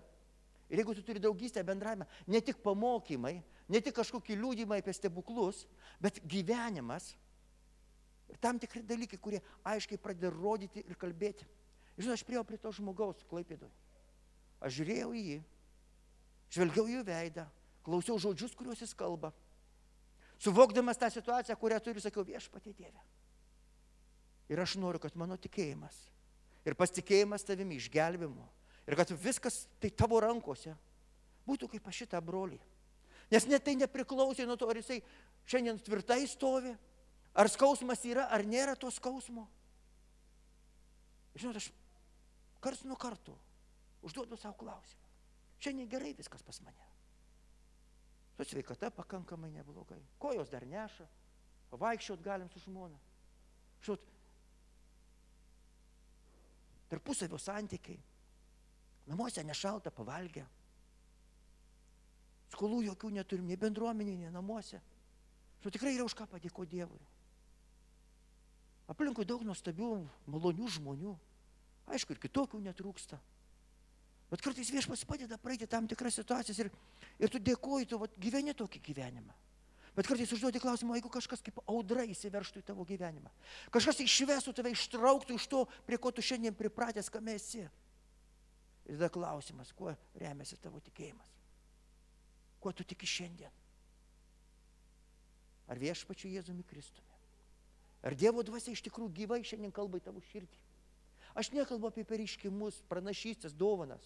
ir jeigu tu turi draugystę, bendravimą, ne tik pamokymai, ne tik kažkokie liudijimai apie stebuklus, bet gyvenimas ir tam tikri dalykai, kurie aiškiai pradeda rodyti ir kalbėti. Žinau, aš priėjau prie to žmogaus Klaipėdoje. Aš žiūrėjau į jį, žvelgiau į jų veidą, klausiau žodžius, kuriuos jis kalba. Suvokdamas tą situaciją, kurią turiu, sakiau, Viešpatie Dieve. Ir aš noriu, kad mano tikėjimas ir pasitikėjimas tavimi išgelbimo ir kad viskas tai tavo rankose būtų kaip aš šitą brolį. Nes net tai nepriklausė nuo to, ar jisai šiandien tvirtai stovi, ar skausmas yra, ar nėra to skausmo. Žinot, aš karts nuo karto užduodu savo klausimą. Šiandien gerai viskas pas mane. Su sveikata pakankamai neblogai. Kojos dar neša, pavaikščiot galim su žmona. Žinot, tarpusavio santykiai, namuose nešalta, pavalgę. Skolų jokių neturim, nei bendruomenėje, nei namuose. Žinot, tikrai yra už ką padėkoti Dievui. Aplinkui daug nuostabių, malonių žmonių. Aišku, ir kitokių netrūksta. Bet kartais Viešpats padeda praeiti tam tikras situacijas ir tu dėkoji, tu gyveni tokį gyvenimą. Bet kartais užduoti klausimą, jeigu kažkas kaip audra įsiverštų į tavo gyvenimą. Kažkas išvestų tave, ištrauktų iš to, prie ko tu šiandien pripratęs, kame esi. Ir tada klausimas, kuo remiasi tavo tikėjimas? Kuo tu tiki šiandien? Ar Viešpačiu Jėzumi Kristumi? Ar Dievo dvasia iš tikrųjų gyvai šiandien kalba į tavo širdį? Aš nekalbu apie pareiškimus, pranašystės, dovanas.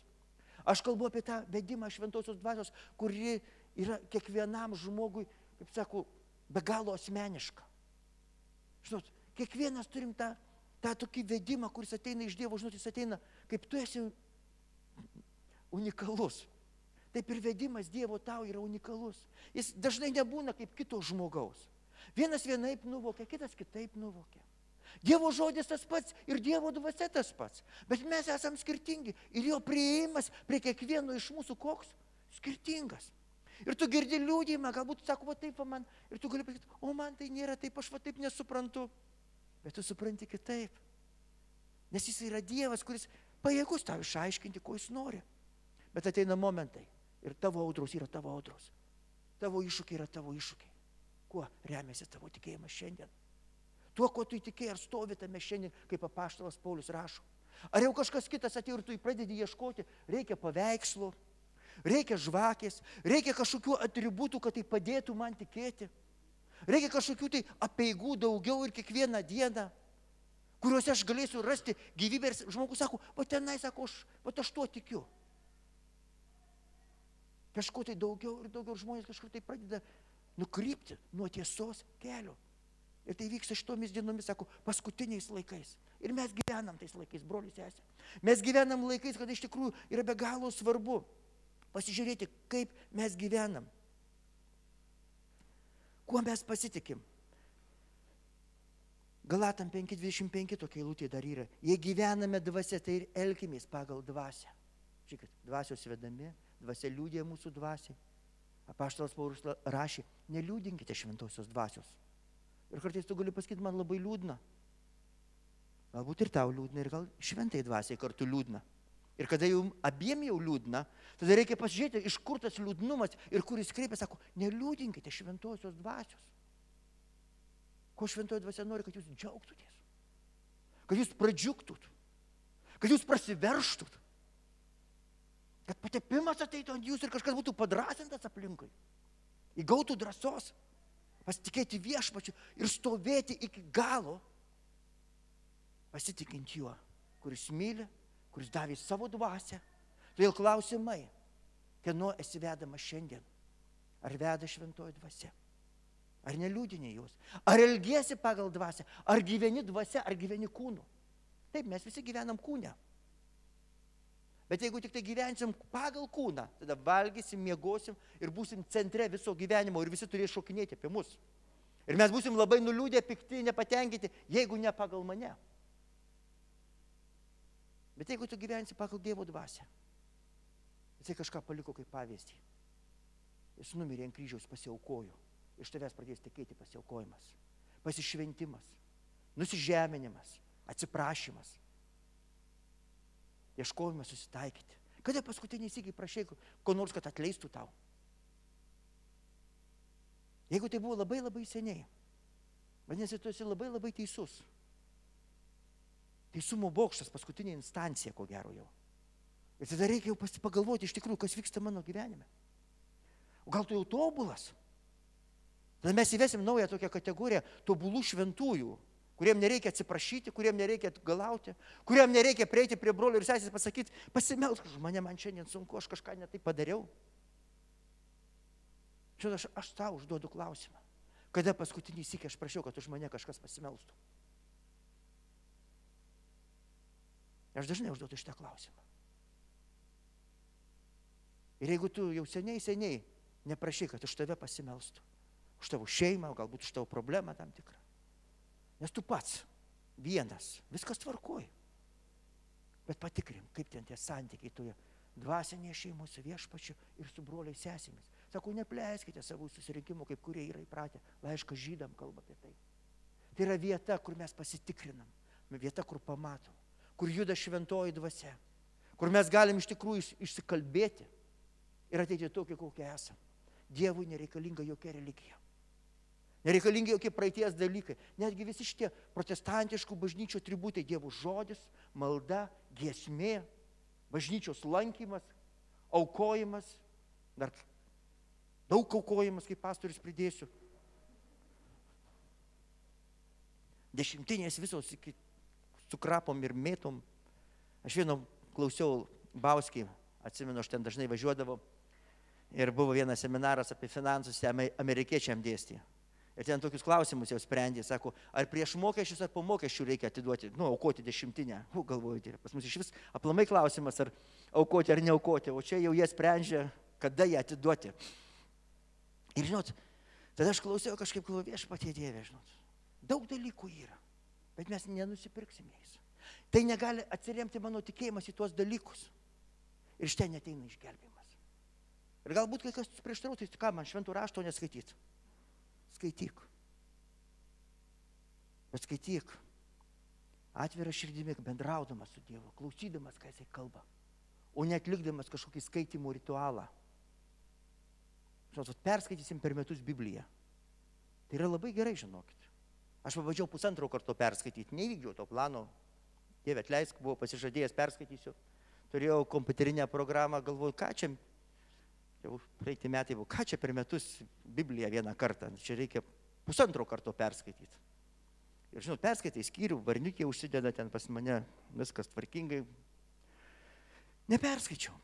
Aš kalbu apie tą vedimą šventosios dvasios, kuri yra kiekvienam žmogui, kaip sako, be galo asmeniška. Žinot, kiekvienas turim tą tokį vedimą, kuris ateina iš Dievo, žinot, jis ateina, kaip tu esi unikalus. Taip ir vedimas Dievo tau yra unikalus. Jis dažnai nebūna kaip kito žmogaus. Vienas vienaip nuvokia, kitas kitaip nuvokia. Dievo žodis tas pats ir Dievo dvasia tas pats. Bet mes esam skirtingi ir jo priėjimas prie kiekvieno iš mūsų koks? Skirtingas. Ir tu girdi liūdėjimą, galbūt sako, va taip va man, ir tu gali pasakyti, o man tai nėra taip, aš va taip nesuprantu. Bet tu supranti kitaip. Nes jis yra Dievas, kuris pajėgus tau išaiškinti, ko jis nori. Bet ateina momentai ir tavo audros yra tavo audros. Tavo iššūkiai yra tavo iššūkiai. Kuo remiasi tavo tikėjimas šiandien? Tuo, ko tu įtikėjai, ar stovi tame šiandien, kaip apaštalas Paulius rašo. Ar jau kažkas kitas atėjo ir tu pradedi ieškoti, reikia paveikslų, reikia žvakės, reikia kažkokių atributų, kad tai padėtų man tikėti. Reikia kažkokių tai apeigų daugiau ir kiekvieną dieną, kuriuose aš galėsiu rasti gyvybę. Ir žmogus sako, va tenai, sako, aš tuo tikiu. Kažko tai daugiau ir daugiau žmonės kažkur tai pradeda nukrypti nuo tiesos kelio. Ir tai vyksta šitomis dienomis, sako, paskutiniais laikais. Ir mes gyvenam tais laikais, brolius, sesė. Mes gyvenam laikais, kad iš tikrųjų yra be galo svarbu pasižiūrėti, kaip mes gyvenam. Kuo mes pasitikim. Galatam 5:25 tokia eilutė dar yra. Jei gyvename dvasia, tai ir elkimės pagal dvasią. Žiūrėkit, dvasios vedami, dvasia liūdė mūsų dvasiai. Apaštalas Paulius rašė, neliūdinkite šventosios dvasios. Ir kartais tu gali pasakyti, man labai liūdna. Galbūt ir tau liūdna, ir gal šventai dvasiai kartu liūdna. Ir kada jau abiem jau liūdna, tada reikia pasižiūrėti, iš kur tas liūdnumas ir kur jis kreipia, sako, neliūdinkite šventosios dvasios. Ko šventoji dvasia nori, kad jūs džiaugtutės, kad jūs pradžiugtut, kad jūs prasiverštut, kad patepimas ateitų ant jūs ir kažkas būtų padrasintas aplinkui, įgautų drąsos, pasitikėti viešpačiu ir stovėti iki galo, pasitikint juo, kuris myli, kuris davė savo dvasią. Todėl klausimai, kieno esi vedamas šiandien? Ar veda šventoji dvasia? Ar neliūdini jos? Ar elgiesi pagal dvasią? Ar gyveni dvasia, ar gyveni kūnu? Taip, mes visi gyvenam kūne. Bet jeigu tik tai gyvensim pagal kūną, tada valgysim, miegosim ir būsim centre viso gyvenimo ir visi turės šokinėti apie mus. Ir mes būsim labai nuliūdę, pikti, nepatenkinti, jeigu ne pagal mane. Bet jeigu tu gyvensi pagal Dievo dvasią, jisai kažką paliko kaip pavyzdį. Jis numirė ant kryžiaus, pasiaukojo. Iš tavęs pradės tekėti pasiaukojimas, pasišventimas, nusižeminimas, atsiprašymas, ieškojimas susitaikyti. Kada paskutinį sykį prašai ko nors, kad atleistų tau? Jeigu tai buvo labai labai seniai, vadinasi, tu esi labai labai teisus. Teisumo bokštas, paskutinė instancija, ko gero jau. Ir tada reikia jau pagalvoti iš tikrųjų, kas vyksta mano gyvenime. O gal tu jau tobulas? Tada mes įvesim naują tokią kategoriją tobulų šventųjų, kuriem nereikia atsiprašyti, kuriem nereikia galauti, kuriem nereikia prieiti prie brolių ir sesės pasakyti, pasimelsk už mane, man šiandien sunku, aš kažką ne taip padariau. Šiandien aš tau užduodu klausimą. Kada paskutinį sykį aš prašiau, kad už mane kažkas pasimelstų? Aš dažnai užduodu šitą klausimą. Ir jeigu tu jau seniai neprašai, kad už tave pasimelstų, už tavo šeimą, galbūt už tavo problemą tam tikrą, nes tu pats vienas, viskas tvarkoji. Bet patikrim, kaip ten tie santykiai toje dvasinėje šeimos su viešpačiu ir su broliais sesėmis. Sako, nepleiskite savo susirinkimų, kaip kurie yra įpratę. Laiškas Žydam kalba apie tai. Tai yra vieta, kur mes pasitikrinam, vieta, kur pamatom, kur juda šventoji dvasia, kur mes galim iš tikrųjų išsikalbėti ir ateiti tokie, kokie esam. Dievui nereikalinga jokia religija. Nereikalingi jokie praeities dalykai. Netgi visi šitie protestantiškų bažnyčių atributai, Dievo žodis, malda, giesmė, bažnyčios lankymas, aukojimas, dar daug aukojimas, kaip pastorius pridėsiu. Dešimtinės visos iki sukrapom ir mėtom. Aš vieną klausiau Bauskį, atsimenu, aš ten dažnai važiuodavau ir buvo vienas seminaras apie finansus, amerikiečiam dėstė. Ir ten tokius klausimus jau sprendė, sako, ar prieš mokesčius, ar po mokesčių reikia atiduoti, aukoti dešimtinę. Galvoju, pas mus iš vis aplamai klausimas, ar aukoti ar neaukoti, o čia jau jie sprendžia, kada ją atiduoti. Ir žinot, tada aš klausiau kažkaip, viešpatie Dieve, žinot, daug dalykų yra, bet mes nenusipirksim jais. Tai negali atsiremti mano tikėjimas į tuos dalykus. Ir iš ten ateina išgelbėjimas. Ir galbūt kai kas prieštarautų, tai ką man šventų rašto neskaityti? Skaityk. Bet skaityk atvirą širdimi, bendraudamas su Dievu, klausydamas, ką jisai kalba, o neatlikdamas kažkokį skaitymo ritualą. Žinot, perskaitysim per metus Bibliją. Tai yra labai gerai, žinokit. Aš pabandžiau 1,5 karto perskaityti, neįvykdžiau to plano. Dieve atleisk, buvau pasižadėjęs, perskaitysiu. Turėjau kompiuterinę programą, galvoju, ką čia jau praeiti metai buvo, ką čia per metus Bibliją vieną kartą, čia reikia pusantro karto perskaityti. Ir žinot, perskaitai skyrių, varniukė užsideda ten pas mane, viskas tvarkingai. Neperskaičiau.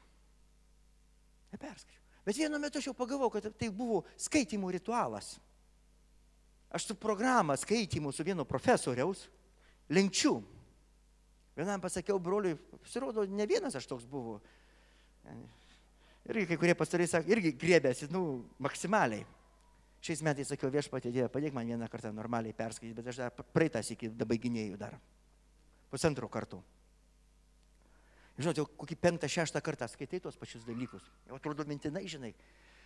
Bet vienu metu aš jau pagalvojau, kad tai buvo skaitymų ritualas. Aš su programa skaitymų su vieno profesoriaus lenkčių. Vienam pasakiau broliui, pasirodo, ne vienas aš toks buvo. Irgi kai kurie pastarai sako, irgi griebėsi, maksimaliai. Šiais metais sakiau, Viešpatie Dieve, padėk man vieną kartą normaliai perskaityti, bet aš dar praeitas iki dabaiginėjų dar. Pusantro kartų. Žinot, jau kokį 5-6 kartą skaitai tos pačius dalykus. Jau atrodo mintinai, žinai.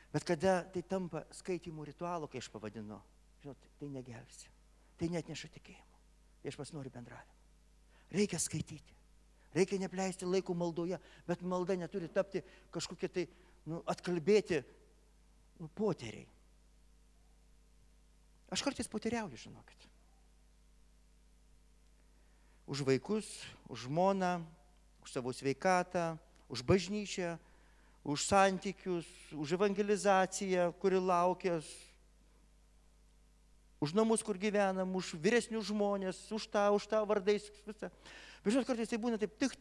Bet kada tai tampa skaitymų ritualo, kai aš pavadinu, žinot, tai negelbsti. Tai neatneša tikėjimo. Viešpats nori bendravimo. Reikia skaityti. Reikia nepleisti laiko maldoje, bet malda neturi tapti kažkokie tai, atkalbėti poteriai. Aš kartais poteriauju, žinokit. Už vaikus, už žmoną, už savo sveikatą, už bažnyčią, už santykius, už evangelizaciją, kuri laukia, už namus, kur gyvenam, už vyresnius žmonės, už tą vardais, visą. Bet žinot, kartais tai būna taip tik.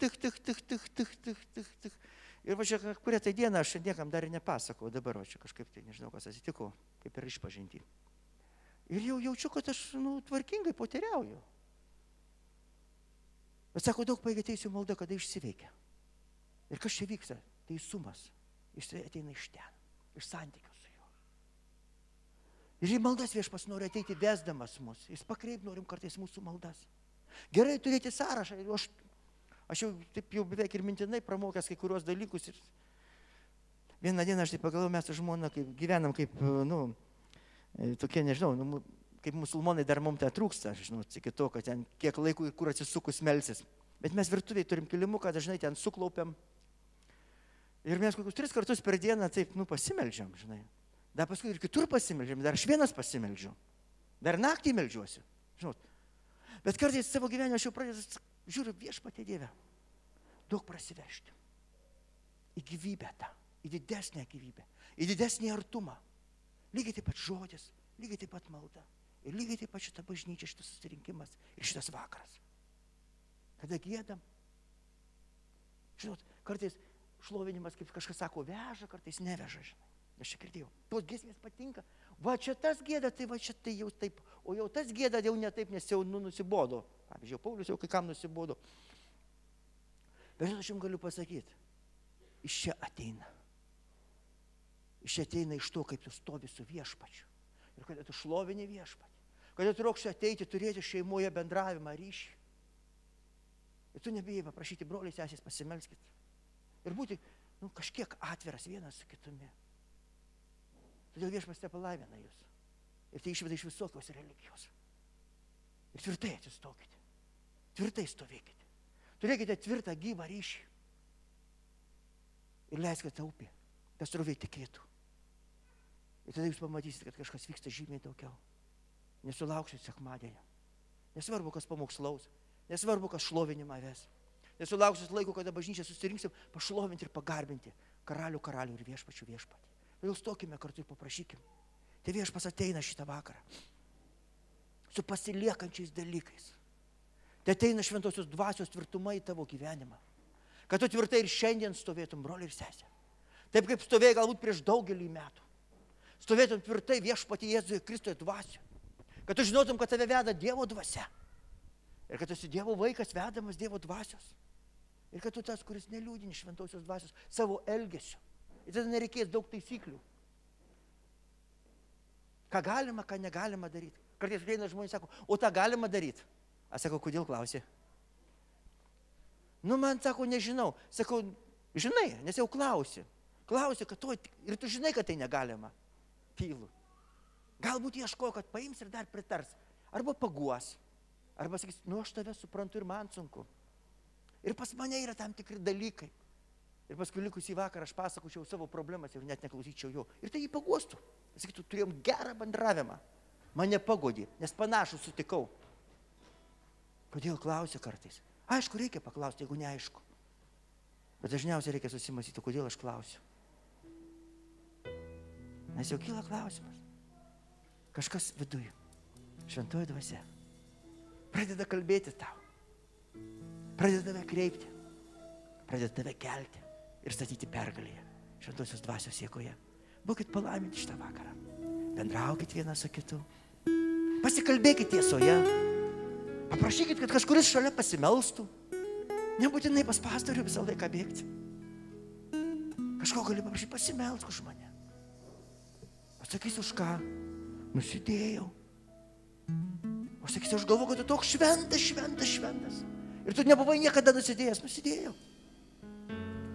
Ir va čia, kurią tai dieną aš niekam dar ir nepasakau, dabar va čia kažkaip tai nežinau, kas atsitiko, kaip ir išpažinti. Ir jau jaučiu, kad aš, tvarkingai poteriauju. Bet sako, daug paigateisių malda, kada išsiveikia. Ir kas čia vyksta? Teisumas. Jis ateina iš ten, iš santykių su juo. Ir į maldas Viešpats nori ateiti vesdamas mus. Jis pakreip norim kartais mūsų maldas. Gerai turėti sąrašą. Aš jau taip jau beveik ir mintinai pramokęs kai kurios dalykus. Ir vieną dieną aš taip pagalvojau, mes su žmona gyvenam kaip, tokie, nežinau, kaip musulmonai dar mums tai trūksta, žinau, iki to, kad ten kiek laikų ir kur atsisukus melsis. Bet mes virtuviai turim kilimuką, dažnai ten suklaupiam. Ir mes kokius 3 kartus per dieną taip, pasimeldžiam, žinai. Dar paskui ir kitur pasimeldžiam, dar aš vienas pasimeldžiu. Dar naktį meldžiuosi, žinot. Bet kartais savo gyvenime aš jau pradėjau, žiūriu, Viešpatie Dieve, daug prasiveržti. Į gyvybę tą, į didesnę gyvybę, į didesnį artumą. Lygiai taip pat žodis, lygiai taip pat malda. Ir lygiai taip pat šita bažnyčia, šitas susirinkimas ir šitas vakaras. Kada giedam, žinot, kartais šlovinimas, kaip kažkas sako, veža, kartais neveža, žinai. Aš čia girdėjau, tos giesmės patinka. Va čia tas gėda, tai va čia tai jau taip. O jau tas gėda jau ne taip, nes jau nusibodo. Pavyzdžiui, Paulius jau kai kam nusibodo. Bet aš jums galiu pasakyti, iš čia ateina. Iš čia ateina iš to, kaip tu stovi su Viešpačiu. Ir kada tu šlovini Viešpatį. Kada tu rokši ateiti, turėti šeimoje bendravimą, ryšį. Ir tu nebijai paprašyti broliai, sesės, pasimelskit. Ir būti kažkiek atviras vienas su kitumi. Todėl Viešpats te palaimina jūs. Ir tai išveda iš visokios religijos. Ir tvirtai atsistokite. Tvirtai stovėkite. Turėkite tvirtą gyvą ryšį. Ir leiskite tą upę, tą srovę tekėtų. Ir tada jūs pamatysite, kad kažkas vyksta žymiai daugiau. Nesulauksit sekmadienio. Nesvarbu, kas pamokslaus. Nesvarbu, kas šlovinimą ves. Nesulauksit laiko, kada bažnyčią susirinksim pašlovinti ir pagarbinti karalių ir Viešpačių Viešpatį. Todėl stokime kartu ir paprašykim. Tai Viešpats ateina šitą vakarą su pasiliekančiais dalykais. Tai ateina šventosios dvasios tvirtumai į tavo gyvenimą. Kad tu tvirtai ir šiandien stovėtum, broli ir sesė. Taip kaip stovėjai galbūt prieš daugelį metų. Stovėtum tvirtai Viešpatie Jėzuje Kristuje dvasioje. Kad tu žinotum, kad tave veda Dievo dvasia. Ir kad tu esi Dievo vaikas vedamas Dievo dvasios. Ir kad tu tas, kuris neliūdini šventosios dvasios savo elgesiu. Ir tada nereikės daug taisyklių. Ką galima, ką negalima daryti. Kartais ateina žmonės sako, o tą galima daryti. Aš sakau, kodėl klausi? Man sako, nežinau. Sakau, žinai, nes jau klausi. Klausi, kad to, ir tu žinai, kad tai negalima. Tylu. Galbūt ieškojo, kad paims ir dar pritars. Arba paguos. Arba sakys, aš tave suprantu ir man sunku. Ir pas mane yra tam tikri dalykai. Ir paskui likusį vakarą aš pasakočiau savo problemas ir net neklausyčiau jo. Ir tai jį paguostų. Sakytų, turėjom gerą bendravimą. Mane pagodė, nes panašų sutikau. Kodėl klausia kartais? Aišku, reikia paklausti, jeigu neaišku. Bet dažniausiai reikia susimąstyti, kodėl aš klausiu. Nes jau kyla klausimas. Kažkas viduje, šventoji dvasia, pradeda kalbėti tau. Pradeda tave kreipti. Pradeda tave kelti ir statyti pergalėje. Šventosios dvasios jėgoje. Būkit palaiminti šitą vakarą. Bendraukit vienas su kitu. Pasikalbėkit tiesoje. Paprašykit, kad kažkuris šalia pasimelstų. Nebūtinai pas pastorių visą laiką bėgti. Kažko gali paprašyti, pasimelsk už mane. Pasakysiu, už ką? Nusidėjau. Aš sakysiu, aš galvoju, kad tu toks šventas. Ir tu nebuvai niekada nusidėjęs. Nusidėjau.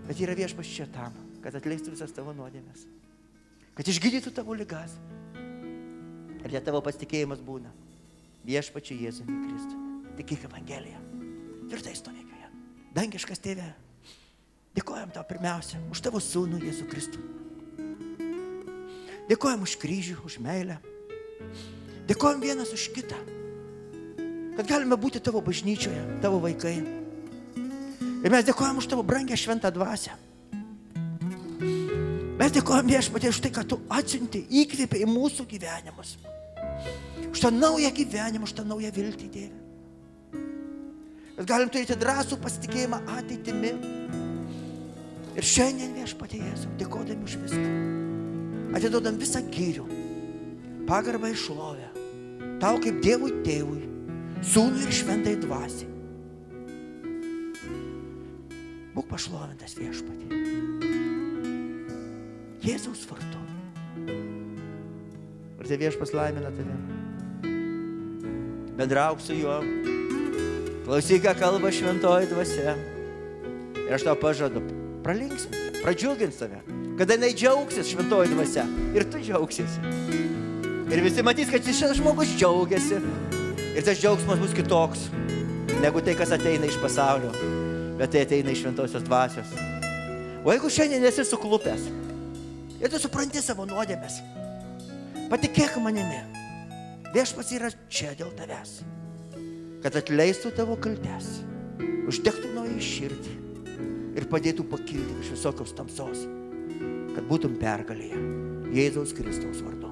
Bet yra viešpats čia tam, kad atleistų visas tavo nuodėmes. Kad išgydytų tavo ligas. Ir čia tavo pasitikėjimas būna viešpačiu Jėzumi Kristumi. Tikėk Evangeliją. Tvirtai stovėk joje. Dangiškas Tėve, dėkojam tau pirmiausia už tavo sūnų Jėzų Kristų. Dėkojam už kryžių, už meilę. Dėkojam vienas už kitą. Kad galime būti tavo bažnyčioje, tavo vaikai. Ir mes dėkojam už tavo brangę šventą dvasią. Mes dėkojam viešpatie už tai, kad tu atsiunti, įkvėpė į mūsų gyvenimus. Už tą naują gyvenimą, už tą naują viltį, Dieve. Kad galim turėti drąsų pasitikėjimą ateitimi. Ir šiandien viešpatie Jėzau, dėkodami už viską. Atiduodam visą gyrių, pagarbą ir šlovę. Tau kaip Dievui Tėvui, Sūnui ir šventai dvasiai. Būk pašlovintas viešpatie. Jėzaus vardu. Ir tai viešpas laimina tave. Bendrauk su juo. Klausyk, ką kalba šventoji dvasia. Ir aš tau pažadu, pralinksminti, pradžiugins tave. Kada jinai džiaugsis šventoji dvasia. Ir tu džiaugsiesi. Ir visi matys, kad šis žmogus džiaugiasi. Ir tas džiaugsmas bus kitoks, negu tai, kas ateina iš pasaulio. Bet tai ateina iš šventosios dvasios. O jeigu šiandien esi suklupęs ir tu supranti savo nuodėmes, patikėk manimi, viešpats yra čia dėl tavęs, kad atleistų tavo kaltes, uždegtų naują širdį ir padėtų pakilti iš visokios tamsos, kad būtum pergalėje Jėzaus Kristaus vardu.